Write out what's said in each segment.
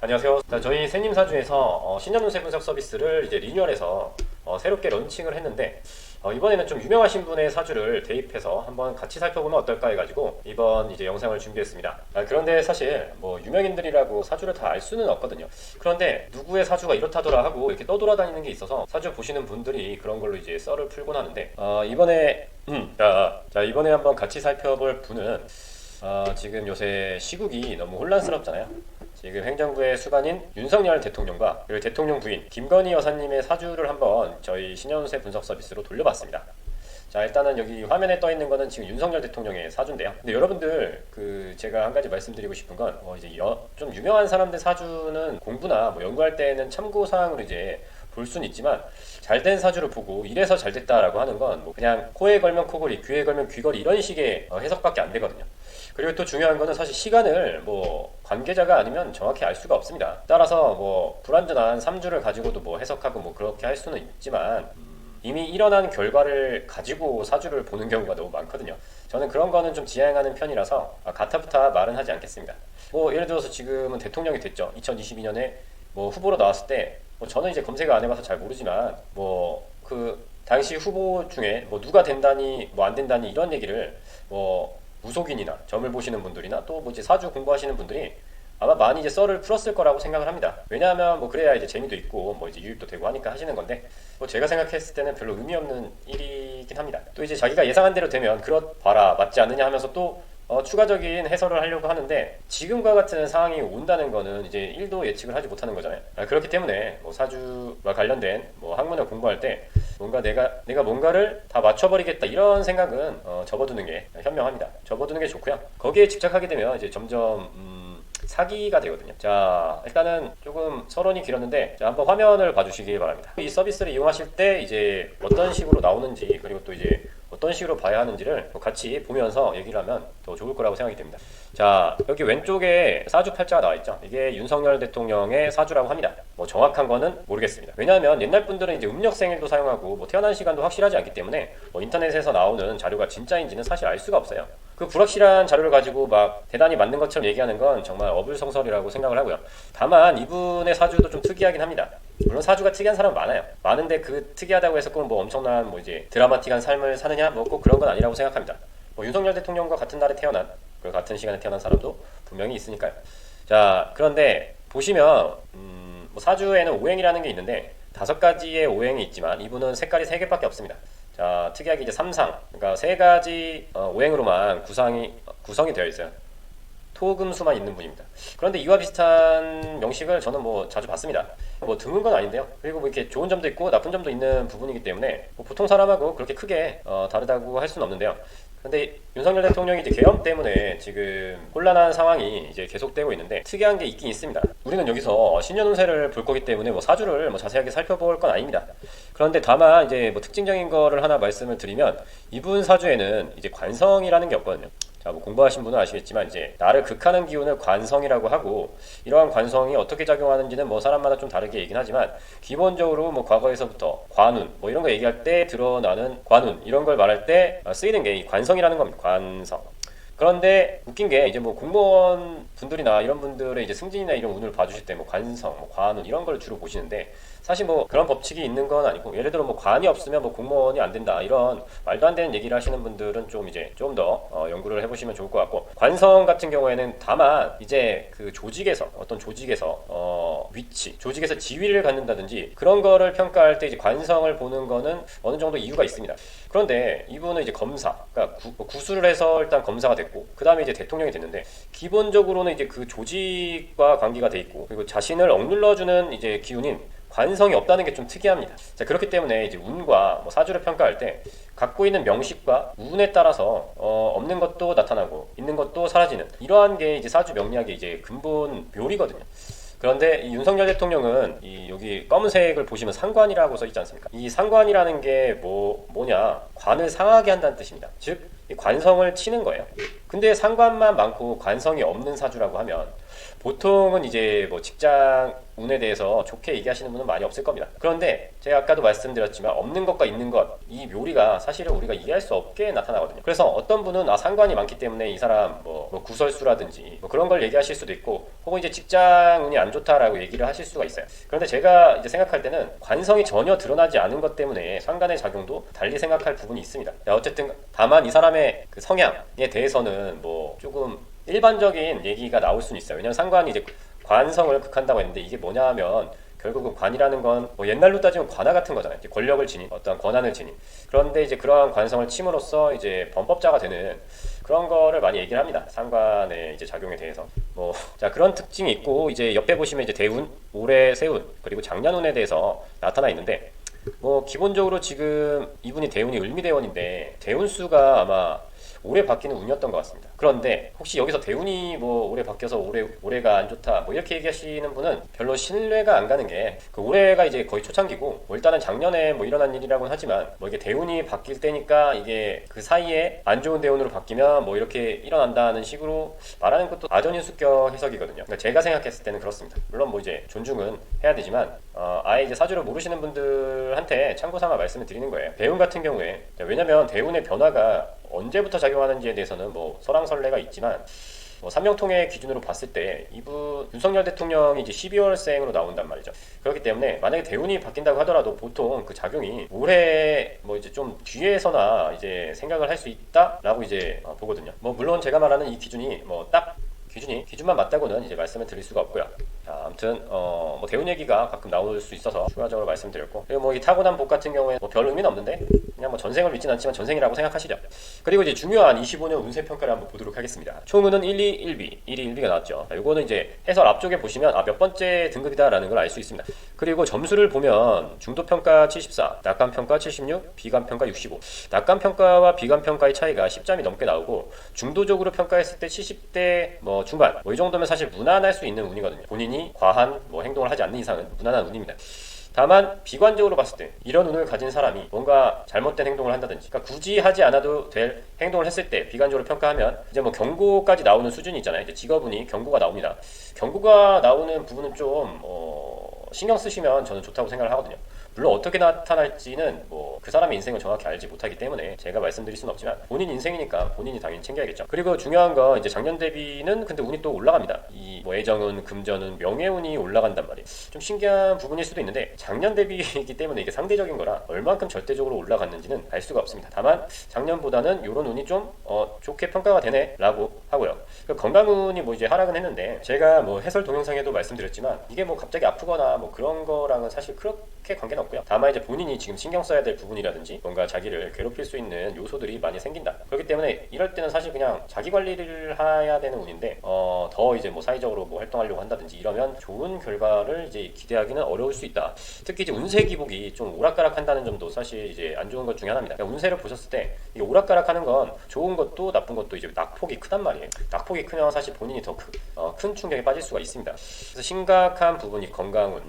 안녕하세요. 자, 저희 새님 사주에서 신년운세 분석 서비스를 이제 리뉴얼해서 새롭게 런칭을 했는데 이번에는 좀 유명하신 분의 사주를 대입해서 한번 같이 살펴보면 어떨까 해가지고 이번 이제 영상을 준비했습니다. 그런데 사실 뭐 유명인들이라고 사주를 다 알 수는 없거든요. 그런데 누구의 사주가 이렇다더라 하고 이렇게 떠돌아다니는 게 있어서 사주 보시는 분들이 그런 걸로 이제 썰을 풀곤 하는데 이번에 한번 같이 살펴볼 분은 지금 요새 시국이 너무 혼란스럽잖아요. 지금 행정부의 수반인 윤석열 대통령과 그리고 대통령 부인 김건희 여사님의 사주를 한번 저희 신년운세 분석 서비스로 돌려봤습니다. 자, 일단은 여기 화면에 떠 있는 거는 지금 윤석열 대통령의 사주인데요. 근데 여러분들 제가 한 가지 말씀드리고 싶은 건 좀 유명한 사람들 사주는 공부나 뭐 연구할 때는 참고 사항으로 이제 볼 수는 있지만 잘된 사주를 보고 이래서 잘 됐다라고 하는 건 뭐 그냥 코에 걸면 코걸이, 귀에 걸면 귀걸이 이런 식의 해석밖에 안 되거든요. 그리고 또 중요한 거는 사실 시간을 뭐 관계자가 아니면 정확히 알 수가 없습니다. 따라서 뭐 불완전한 3주를 가지고도 뭐 해석하고 뭐 그렇게 할 수는 있지만 이미 일어난 결과를 가지고 사주를 보는 경우가 너무 많거든요. 저는 그런 거는 좀 지양하는 편이라서 가타부타 말은 하지 않겠습니다. 뭐 예를 들어서 지금은 대통령이 됐죠. 2022년에 뭐 후보로 나왔을 때 뭐 저는 이제 검색을 안 해봐서 잘 모르지만 뭐 그 당시 후보 중에 뭐 누가 된다니 뭐 안 된다니 이런 얘기를 뭐 무속인이나 점을 보시는 분들이나 또 뭐지 사주 공부하시는 분들이 아마 많이 이제 썰을 풀었을 거라고 생각을 합니다. 왜냐하면 뭐 그래야 이제 재미도 있고 뭐 이제 유입도 되고 하니까 하시는 건데 뭐 제가 생각했을 때는 별로 의미 없는 일이긴 합니다. 또 이제 자기가 예상한 대로 되면 그렇봐라 맞지 않느냐 하면서 또 추가적인 해설을 하려고 하는데 지금과 같은 상황이 온다는 거는 이제 1도 예측을 하지 못하는 거잖아요. 그렇기 때문에 뭐 사주와 관련된 뭐 학문을 공부할 때 뭔가 내가 뭔가를 다 맞춰버리겠다 이런 생각은 접어두는 게 현명합니다. 접어두는 게 좋고요. 거기에 집착하게 되면 이제 점점 사기가 되거든요. 자, 일단은 조금 서론이 길었는데 자, 한번 화면을 봐주시기 바랍니다. 이 서비스를 이용하실 때 이제 어떤 식으로 나오는지 그리고 또 이제 어떤 식으로 봐야 하는지를 같이 보면서 얘기를 하면 더 좋을 거라고 생각이 됩니다. 자, 여기 왼쪽에 사주 팔자가 나와 있죠. 이게 윤석열 대통령의 사주라고 합니다. 뭐 정확한 거는 모르겠습니다. 왜냐하면 옛날 분들은 이제 음력 생일도 사용하고 뭐 태어난 시간도 확실하지 않기 때문에 뭐 인터넷에서 나오는 자료가 진짜인지는 사실 알 수가 없어요. 그 불확실한 자료를 가지고 막 대단히 맞는 것처럼 얘기하는 건 정말 어불성설이라고 생각을 하고요. 다만 이분의 사주도 좀 특이하긴 합니다. 물론 사주가 특이한 사람 많아요. 많은데 그 특이하다고 해서 꼭 뭐 엄청난 뭐 이제 드라마틱한 삶을 사느냐 뭐 꼭 그런 건 아니라고 생각합니다. 뭐 윤석열 대통령과 같은 날에 태어난 그리고 같은 시간에 태어난 사람도 분명히 있으니까요. 자, 그런데 보시면 뭐 사주에는 오행이라는 게 있는데 5가지의 오행이 있지만 이분은 색깔이 3개밖에 없습니다. 자, 특이하게 이제 삼상, 그러니까 3가지 오행으로만 구성이 되어 있어요. 토금수만 있는 분입니다. 그런데 이와 비슷한 명식을 저는 뭐 자주 봤습니다. 뭐 드문 건 아닌데요. 그리고 뭐 이렇게 좋은 점도 있고 나쁜 점도 있는 부분이기 때문에 뭐 보통 사람하고 그렇게 크게 다르다고 할 수는 없는데요. 근데 윤석열 대통령이 이제 계엄 때문에 지금 혼란한 상황이 이제 계속되고 있는데 특이한 게 있긴 있습니다. 우리는 여기서 신년운세를 볼 거기 때문에 뭐 사주를 뭐 자세하게 살펴볼 건 아닙니다. 그런데 다만 이제 뭐 특징적인 거를 하나 말씀을 드리면 이분 사주에는 이제 관성이라는 게 없거든요. 자, 뭐 공부하신 분은 아시겠지만 이제 나를 극하는 기운을 관성이라고 하고 이러한 관성이 어떻게 작용하는지는 뭐 사람마다 좀 다르게 얘기는 하지만 기본적으로 뭐 과거에서부터 관운 뭐 이런 거 얘기할 때 드러나는 관운 이런 걸 말할 때 쓰이는 게 이 관성이라는 겁니다. 관성. 그런데 웃긴 게 이제 뭐 공무원 분들이나 이런 분들의 이제 승진이나 이런 운을 봐주실 때 뭐 관성, 뭐 관운 이런 걸 주로 보시는데 사실 뭐 그런 법칙이 있는 건 아니고 예를 들어 뭐 관이 없으면 뭐 공무원이 안 된다 이런 말도 안 되는 얘기를 하시는 분들은 좀 이제 좀 더 연구를 해보시면 좋을 것 같고 관성 같은 경우에는 다만 이제 그 조직에서 어떤 조직에서 위치, 조직에서 지위를 갖는다든지 그런 거를 평가할 때 이제 관성을 보는 거는 어느 정도 이유가 있습니다. 그런데 이분은 이제 검사, 그러니까 구술을 해서 일단 검사가 됐고 그 다음에 이제 대통령이 됐는데 기본적으로는 이제 그 조직과 관계가 돼 있고 그리고 자신을 억눌러주는 이제 기운인 관성이 없다는 게 좀 특이합니다. 자, 그렇기 때문에 이제 운과 뭐 사주를 평가할 때 갖고 있는 명식과 운에 따라서 없는 것도 나타나고 있는 것도 사라지는 이러한 게 이제 사주 명리학의 이제 근본 묘리거든요. 그런데 이 윤석열 대통령은 여기 검은색을 보시면 상관이라고 써 있지 않습니까? 이 상관이라는 게 뭐냐? 관을 상하게 한다는 뜻입니다. 즉, 이 관성을 치는 거예요. 근데 상관만 많고 관성이 없는 사주라고 하면 보통은 이제 뭐 직장 운에 대해서 좋게 얘기하시는 분은 많이 없을 겁니다. 그런데 제가 아까도 말씀드렸지만 없는 것과 있는 것, 이 묘리가 사실은 우리가 이해할 수 없게 나타나거든요. 그래서 어떤 분은 상관이 많기 때문에 이 사람 뭐 구설수라든지 뭐 그런 걸 얘기하실 수도 있고, 혹은 이제 직장 운이 안 좋다라고 얘기를 하실 수가 있어요. 그런데 제가 이제 생각할 때는 관성이 전혀 드러나지 않은 것 때문에 상관의 작용도 달리 생각할 부분이 있습니다. 어쨌든 다만 이 사람의 그 성향에 대해서는 뭐 조금 일반적인 얘기가 나올 수는 있어요. 왜냐하면 상관이 이제 관성을 극한다고 했는데, 이게 뭐냐 하면 결국은 관이라는 건 뭐 옛날로 따지면 관아 같은 거잖아요. 이제 권력을 지닌 어떤 권한을 지닌. 그런데 이제 그러한 관성을 침으로써 이제 범법자가 되는 그런 거를 많이 얘기를 합니다. 상관의 이제 작용에 대해서. 자, 그런 특징이 있고, 이제 옆에 보시면 이제 대운, 올해 세운, 그리고 작년운에 대해서 나타나 있는데, 기본적으로 지금 이분이 대운이 을미대원인데 대운수가 아마 올해 바뀌는 운이었던 것 같습니다. 그런데 혹시 여기서 대운이 뭐 올해 바뀌어서 올해가 안 좋다 뭐 이렇게 얘기하시는 분은 별로 신뢰가 안 가는 게, 그 올해가 이제 거의 초창기고 일단은 작년에 뭐 일어난 일이라고는 하지만 이게 대운이 바뀔 때니까 이게 그 사이에 안 좋은 대운으로 바뀌면 뭐 이렇게 일어난다는 식으로 말하는 것도 아전인수격 해석이거든요. 그러니까 제가 생각했을 때는 그렇습니다. 물론 뭐 이제 존중은 해야 되지만 아예 이제 사주를 모르시는 분들한테 참고삼아 말씀을 드리는 거예요. 대운 같은 경우에, 왜냐면 대운의 변화가 언제부터 작용하는지에 대해서는 뭐 설왕설래가 있지만, 삼명통의 기준으로 봤을 때 이분 윤석열 대통령이 이제 12월생으로 나온단 말이죠. 그렇기 때문에 만약에 대운이 바뀐다고 하더라도 보통 그 작용이 올해 뭐 이제 좀 뒤에서나 이제 생각을 할 수 있다라고 이제 보거든요. 물론 제가 말하는 이 기준이 딱 기준만 맞다고는 이제 말씀을 드릴 수가 없고요. 자, 아무튼 대운 얘기가 가끔 나올 수 있어서 추가적으로 말씀드렸고, 그리고 이 타고난 복 같은 경우에 별 의미는 없는데 그냥 전생을 믿진 않지만 전생이라고 생각하시죠. 그리고 이제 중요한 25년 운세 평가를 한번 보도록 하겠습니다. 총운은 1위 1비 1위 1비가 나왔죠. 자, 요거는 이제 해설 앞쪽에 보시면 몇 번째 등급이다라는 걸 알 수 있습니다. 그리고 점수를 보면 중도평가 74, 낙관평가 76, 비관평가 65. 낙관평가와 비관평가의 차이가 10점이 넘게 나오고, 중도적으로 평가했을 때 70대 중반 이 정도면 사실 무난할 수 있는 운이거든요. 본인이 과한 행동을 하지 않는 이상은 무난한 운입니다. 다만 비관적으로 봤을 때 이런 운을 가진 사람이 뭔가 잘못된 행동을 한다든지, 그러니까 굳이 하지 않아도 될 행동을 했을 때 비관적으로 평가하면 이제 경고까지 나오는 수준이 있잖아요. 이제 직업운이 경고가 나옵니다. 경고가 나오는 부분은 좀 신경 쓰시면 저는 좋다고 생각을 하거든요. 물론 어떻게 나타날지는 그 사람의 인생을 정확히 알지 못하기 때문에 제가 말씀드릴 수는 없지만, 본인 인생이니까 본인이 당연히 챙겨야겠죠. 그리고 중요한 건 이제 작년 대비는 근데 운이 또 올라갑니다. 이 애정운, 금전운, 명예운이 올라간단 말이에요. 좀 신기한 부분일 수도 있는데, 작년 대비이기 때문에 이게 상대적인 거라 얼만큼 절대적으로 올라갔는지는 알 수가 없습니다. 다만 작년보다는 이런 운이 좀 좋게 평가가 되네 라고 하고요. 건강운이 이제 하락은 했는데, 제가 해설 동영상에도 말씀드렸지만 이게 갑자기 아프거나 그런 거랑은 사실 그렇게 관계는 없고요. 다만 이제 본인이 지금 신경 써야 될 부분이라든지 뭔가 자기를 괴롭힐 수 있는 요소들이 많이 생긴다. 그렇기 때문에 이럴 때는 사실 그냥 자기 관리를 해야 되는 운인데, 더 이제 사회적으로 활동하려고 한다든지 이러면 좋은 결과를 이제 기대하기는 어려울 수 있다. 특히 이제 운세 기복이 좀 오락가락한다는 점도 사실 이제 안 좋은 것 중에 하나입니다. 그러니까 운세를 보셨을 때 이게 오락가락하는 건 좋은 것도 나쁜 것도 이제 낙폭이 크단 말이에요. 낙폭이 크면 사실 본인이 더 큰 충격에 빠질 수가 있습니다. 그래서 심각한 부분이 건강운,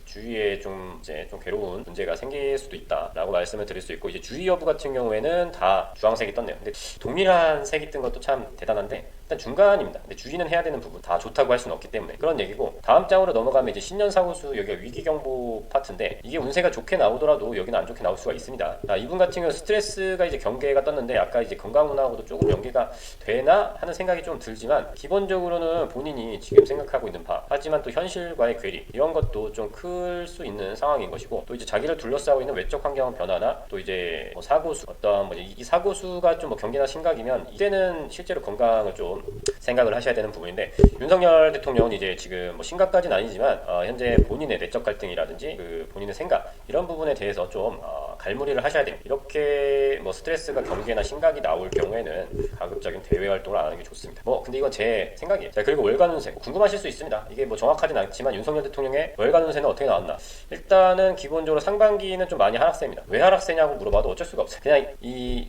주위에 좀 괴로운 문제가 생길 수도 있다라고 말씀을 드릴 수 있고, 이제 주의 여부 같은 경우에는 다 주황색이 떴네요. 근데 동일한 색이 뜬 것도 참 대단한데 일단 중간입니다. 근데 주의는 해야 되는 부분, 다 좋다고 할 수는 없기 때문에 그런 얘기고, 다음 장으로 넘어가면 이제 신년사고수, 여기가 위기경보 파트인데, 이게 운세가 좋게 나오더라도 여기는 안 좋게 나올 수가 있습니다. 이분 같은 경우 스트레스가 이제 경계가 떴는데, 아까 이제 건강운하고도 조금 연계가 되나 하는 생각이 좀 들지만, 기본적으로는 본인이 지금 생각하고 있는 바, 하지만 또 현실과의 괴리 이런 것도 좀 클 수 있는 상황인 것이고, 또 이제 자기를 둘러싸고 있는 외적 환경 변화나 또 이제 사고수, 어떤 이 사고수가 좀 경계나 심각이면 이때는 실제로 건강을 좀 생각을 하셔야 되는 부분인데, 윤석열 대통령은 이제 지금 심각까지는 아니지만 현재 본인의 내적 갈등이라든지 본인의 생각 이런 부분에 대해서 좀 갈무리를 하셔야 돼요. 이렇게 스트레스가 경계나 심각이 나올 경우에는 가급적인 대외 활동을 안 하는 게 좋습니다. 근데 이건 제 생각이에요. 자, 그리고 월간 운세 궁금하실 수 있습니다. 이게 정확하진 않지만 윤석열 대통령의 월간 운세는 어떻게 나왔나? 일단은 기본적으로 상반기는 좀 많이 하락세입니다. 왜 하락세냐고 물어봐도 어쩔 수가 없어요. 그냥 이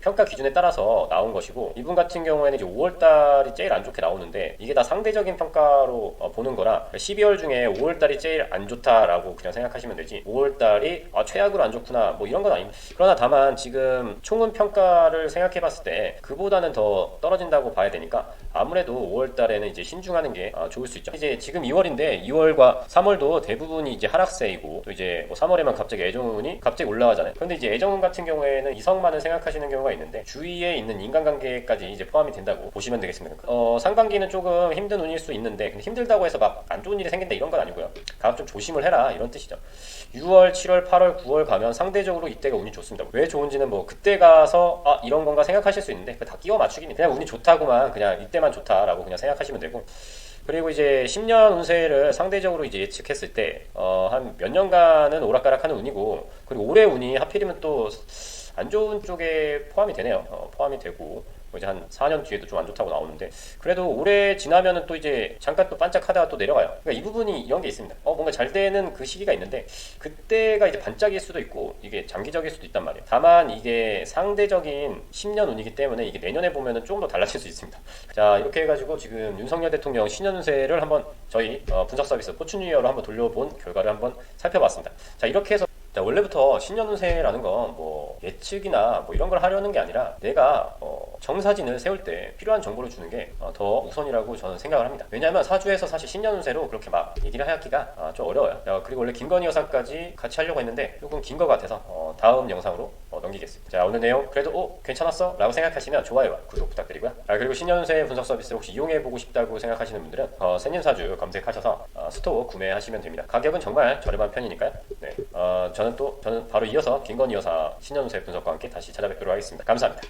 평가 기준에 따라서 나온 것이고, 이분 같은 경우에는 이제 5월달이 제일 안 좋게 나오는데, 이게 다 상대적인 평가로 보는 거라 12월 중에 5월달이 제일 안 좋다라고 그냥 생각하시면 되지, 5월달이 최악으로 안 좋구나 이런 건 아닙니다. 그러나 다만 지금 총운 평가를 생각해 봤을 때 그보다는 더 떨어진다고 봐야 되니까 아무래도 5월 달에는 이제 신중하는 게 좋을 수 있죠. 이제 지금 2월인데 2월과 3월도 대부분이 이제 하락세이고 또 이제 뭐 3월에만 갑자기 애정운이 갑자기 올라가잖아요. 그런데 이제 애정운 같은 경우에는 이성만을 생각하시는 경우가 있는데 주위에 있는 인간관계까지 이제 포함이 된다고 보시면 되겠습니다. 상반기는 조금 힘든 운일 수 있는데 근데 힘들다고 해서 막 안 좋은 일이 생긴다 이런 건 아니고요. 가급 좀 조심을 해라 이런 뜻이죠. 6월, 7월, 8월, 9월 가면 상대적으로 이때가 운이 좋습니다. 왜 좋은지는 뭐 그때 가서 이런 건가 생각하실 수 있는데 다 끼워 맞추기입니다. 그냥 운이 좋다고만 그냥 이때만 좋다라고 그냥 생각하시면 되고 그리고 이제 10년 운세를 상대적으로 이제 예측했을 때 한 몇 년간은 오락가락하는 운이고 그리고 올해 운이 하필이면 또 안 좋은 쪽에 포함이 되네요. 포함이 되고 이제 한 4년 뒤에도 좀 안 좋다고 나오는데 그래도 올해 지나면은 또 이제 잠깐 또 반짝하다가 또 내려가요. 그러니까 이 부분이 이런 게 있습니다. 뭔가 잘 되는 그 시기가 있는데 그때가 이제 반짝일 수도 있고 이게 장기적일 수도 있단 말이에요. 다만 이게 상대적인 10년 운이기 때문에 이게 내년에 보면은 조금 더 달라질 수 있습니다. 자 이렇게 해가지고 지금 윤석열 대통령 신년 운세를 한번 저희 분석 서비스 포춘유이어로 한번 돌려본 결과를 한번 살펴봤습니다. 자 이렇게 해서 자, 원래부터 신년 운세라는 건 뭐 예측이나 뭐 이런 걸 하려는 게 아니라 내가 정사진을 세울 때 필요한 정보를 주는 게 더 우선이라고 저는 생각을 합니다. 왜냐하면 사주에서 사실 신년 운세로 그렇게 막 얘기를 하기가 좀 어려워요. 자, 그리고 원래 김건희 여사까지 같이 하려고 했는데 조금 긴 것 같아서 다음 영상으로 넘기겠습니다. 자 오늘 내용 그래도 괜찮았어? 라고 생각하시면 좋아요와 구독 부탁드리고요. 그리고 신년 운세 분석 서비스 혹시 이용해보고 싶다고 생각하시는 분들은 생년사주 검색하셔서 스토어 구매하시면 됩니다. 가격은 정말 저렴한 편이니까요. 네, 저는 바로 이어서 김건희 여사 신년 운세 분석과 함께 다시 찾아뵙도록 하겠습니다. 감사합니다.